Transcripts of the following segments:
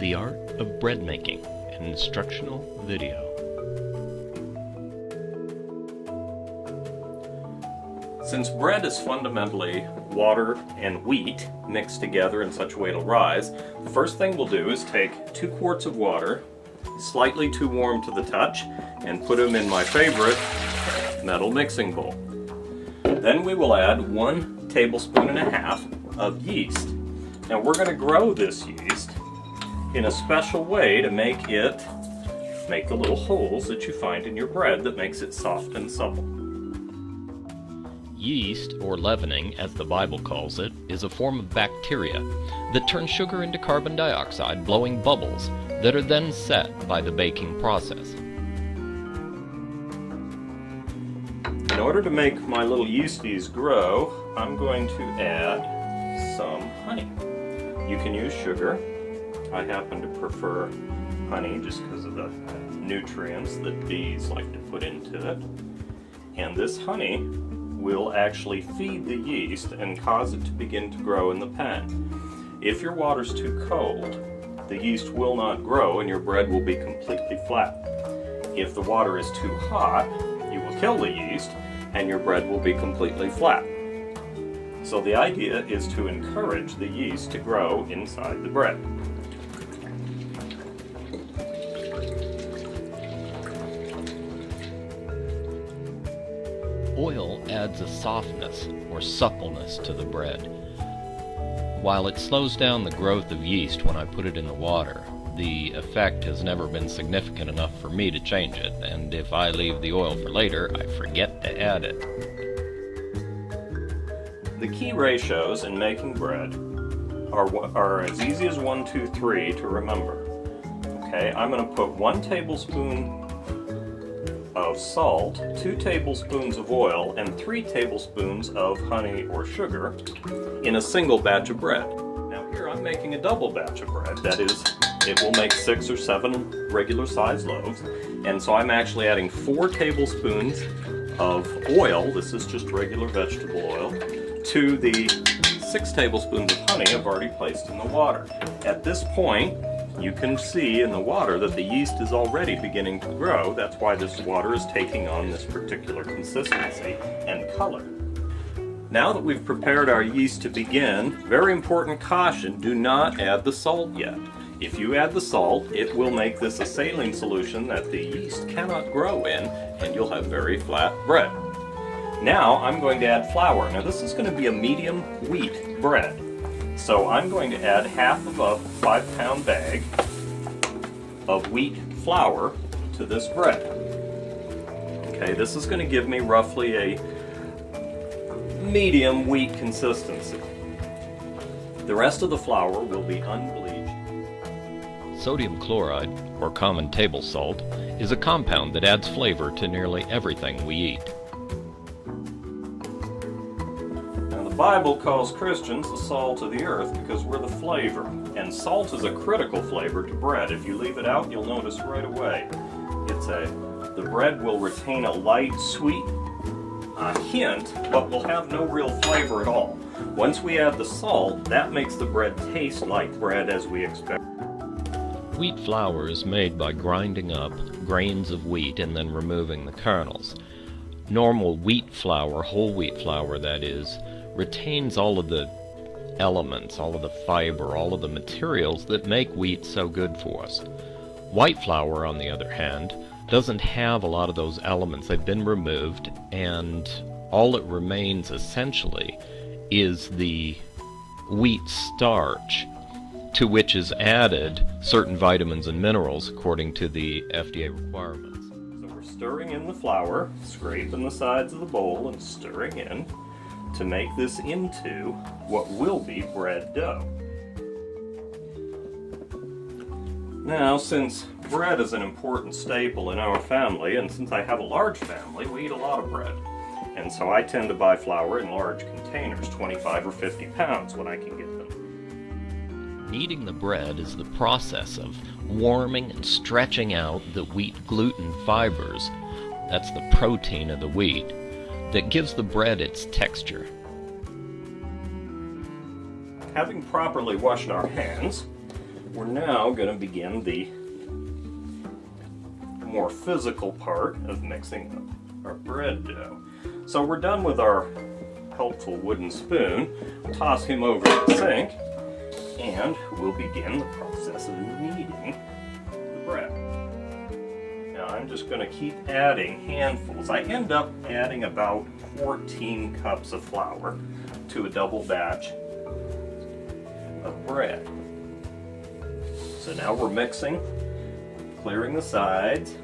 The Art of Bread Making, an instructional video. Since bread is fundamentally water and wheat mixed together in such a way it'll rise, the first thing we'll do is take 2 quarts of water, slightly too warm to the touch, and put them in my favorite metal mixing bowl. Then we will add 1.5 tablespoons of yeast. Now we're going to grow this yeast in a special way to make the little holes that you find in your bread that makes it soft and supple. Yeast, or leavening as the Bible calls it, is a form of bacteria that turns sugar into carbon dioxide, blowing bubbles that are then set by the baking process. In order to make my little yeasties grow, I'm going to add some honey. You can use sugar. I happen to prefer honey just because of the nutrients that bees like to put into it. And this honey will actually feed the yeast and cause it to begin to grow in the pan. If your water's too cold, the yeast will not grow and your bread will be completely flat. If the water is too hot, you will kill the yeast and your bread will be completely flat. So the idea is to encourage the yeast to grow inside the bread. Oil adds a softness or suppleness to the bread. While it slows down the growth of yeast when I put it in the water, the effect has never been significant enough for me to change it, and if I leave the oil for later, I forget to add it. The key ratios in making bread are as easy as 1, 2, 3 to remember. Okay, I'm going to put 1 tablespoon of salt, 2 tablespoons of oil, and 3 tablespoons of honey or sugar in a single batch of bread. Now here I'm making a double batch of bread. That is, it will make 6 or 7 regular sized loaves, and so I'm actually adding 4 tablespoons of oil, this is just regular vegetable oil, to the 6 tablespoons of honey I've already placed in the water. At this point, you can see in the water that the yeast is already beginning to grow. That's why this water is taking on this particular consistency and color. Now that we've prepared our yeast to begin, very important caution, do not add the salt yet. If you add the salt, it will make this a saline solution that the yeast cannot grow in, and you'll have very flat bread. Now I'm going to add flour. Now this is going to be a medium wheat bread. So I'm going to add half of a 5-pound bag of wheat flour to this bread. Okay, this is going to give me roughly a medium wheat consistency. The rest of the flour will be unbleached. Sodium chloride, or common table salt, is a compound that adds flavor to nearly everything we eat. The Bible calls Christians the salt of the earth because we're the flavor, and salt is a critical flavor to bread. If you leave it out, you'll notice right away. The bread will retain a light, sweet hint, but will have no real flavor at all. Once we add the salt, that makes the bread taste like bread as we expect. Wheat flour is made by grinding up grains of wheat and then removing the kernels. Normal wheat flour, whole wheat flour that is, retains all of the elements, all of the fiber, all of the materials that make wheat so good for us. White flour, on the other hand, doesn't have a lot of those elements. They've been removed, and all that remains essentially is the wheat starch, to which is added certain vitamins and minerals according to the FDA requirements. So we're stirring in the flour, scraping the sides of the bowl and stirring in to make this into what will be bread dough. Now, since bread is an important staple in our family, and since I have a large family, we eat a lot of bread. And so I tend to buy flour in large containers, 25 or 50 pounds when I can get them. Kneading the bread is the process of warming and stretching out the wheat gluten fibers, that's the protein of the wheat, that gives the bread its texture. Having properly washed our hands, we're now going to begin the more physical part of mixing up our bread dough. So we're done with our helpful wooden spoon. Toss him over the sink, and we'll begin the process of kneading the bread. Now I'm just going to keep adding handfuls. I end up adding about 14 cups of flour to a double batch of bread. So now we're mixing, clearing the sides,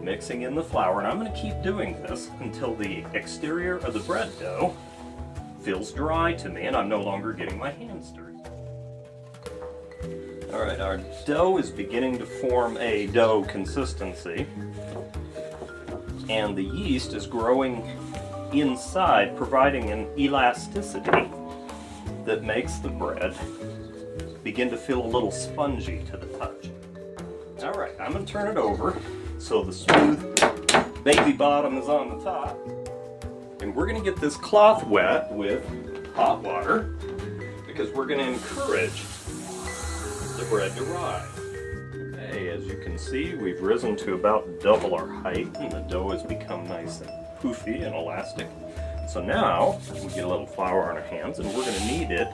mixing in the flour, and I'm going to keep doing this until the exterior of the bread dough feels dry to me and I'm no longer getting my hands dirty. Alright, our dough is beginning to form a dough consistency, and the yeast is growing inside, providing an elasticity that makes the bread begin to feel a little spongy to the touch. Alright, I'm going to turn it over so the smooth baby bottom is on the top. And we're going to get this cloth wet with hot water because we're going to encourage the bread to rise. Okay, as you can see, we've risen to about double our height and the dough has become nice and poofy and elastic. So now we get a little flour on our hands and we're going to knead it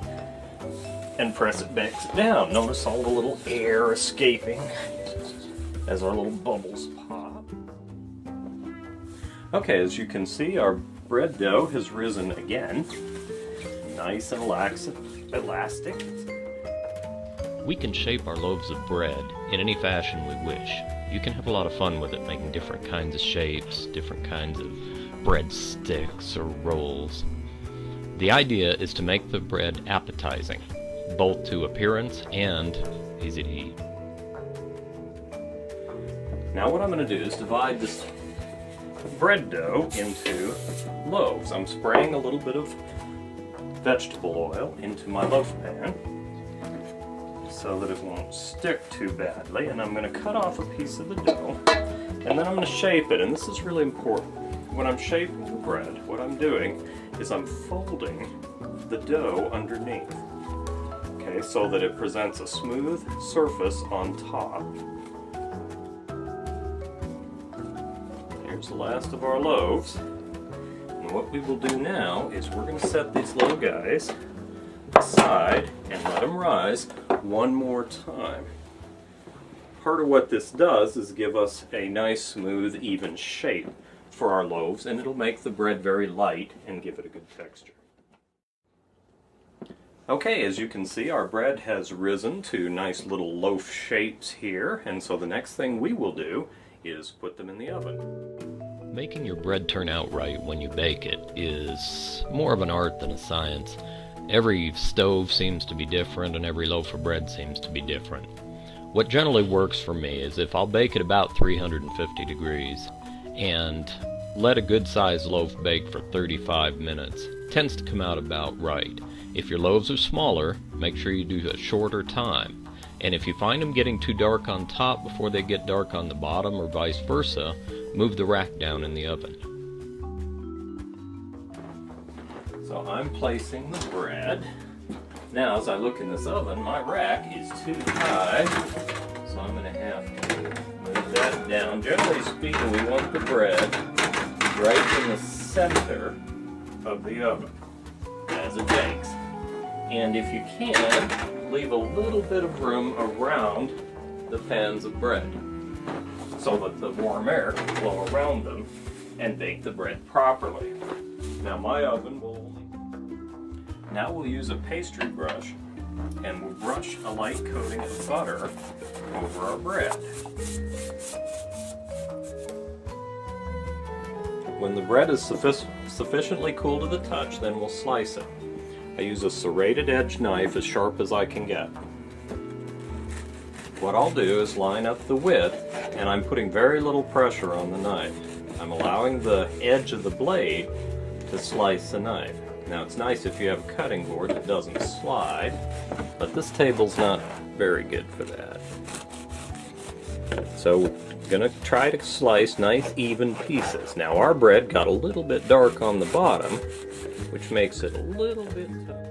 and press it back down. Notice all the little air escaping as our little bubbles pop. Okay, as you can see, our bread dough has risen again. Nice and elastic. We can shape our loaves of bread in any fashion we wish. You can have a lot of fun with it, making different kinds of shapes, different kinds of bread sticks or rolls. The idea is to make the bread appetizing, both to appearance and easy to eat. Now what I'm going to do is divide this bread dough into loaves. I'm spraying a little bit of vegetable oil into my loaf pan so that it won't stick too badly, and I'm going to cut off a piece of the dough and then I'm going to shape it, and this is really important. When I'm shaping the bread, what I'm doing is I'm folding the dough underneath, okay, so that it presents a smooth surface on top. Here's the last of our loaves. And what we will do now is we're going to set these little guys aside and let them rise one more time. Part of what this does is give us a nice, smooth, even shape for our loaves, and it'll make the bread very light and give it a good texture. Okay, as you can see, our bread has risen to nice little loaf shapes here, and so the next thing we will do is put them in the oven. Making your bread turn out right when you bake it is more of an art than a science. Every stove seems to be different and every loaf of bread seems to be different. What generally works for me is if I'll bake at about 350 degrees and let a good sized loaf bake for 35 minutes, it tends to come out about right. If your loaves are smaller, make sure you do a shorter time. And if you find them getting too dark on top before they get dark on the bottom or vice versa, move the rack down in the oven. So I'm placing the bread. Now as I look in this oven, my rack is too high, so I'm going to have to move that down. Generally speaking, we want the bread right in the center of the oven as it bakes. And if you can, leave a little bit of room around the pans of bread so that the warm air can flow around them and bake the bread properly. Now my oven will Now we'll use a pastry brush and we'll brush a light coating of butter over our bread. When the bread is sufficiently cool to the touch, then we'll slice it. I use a serrated edge knife as sharp as I can get. What I'll do is line up the width, and I'm putting very little pressure on the knife. I'm allowing the edge of the blade to slice the knife. Now it's nice if you have a cutting board that doesn't slide, but this table's not very good for that. So we're going to try to slice nice even pieces. Now our bread got a little bit dark on the bottom, which makes it a little bit tough.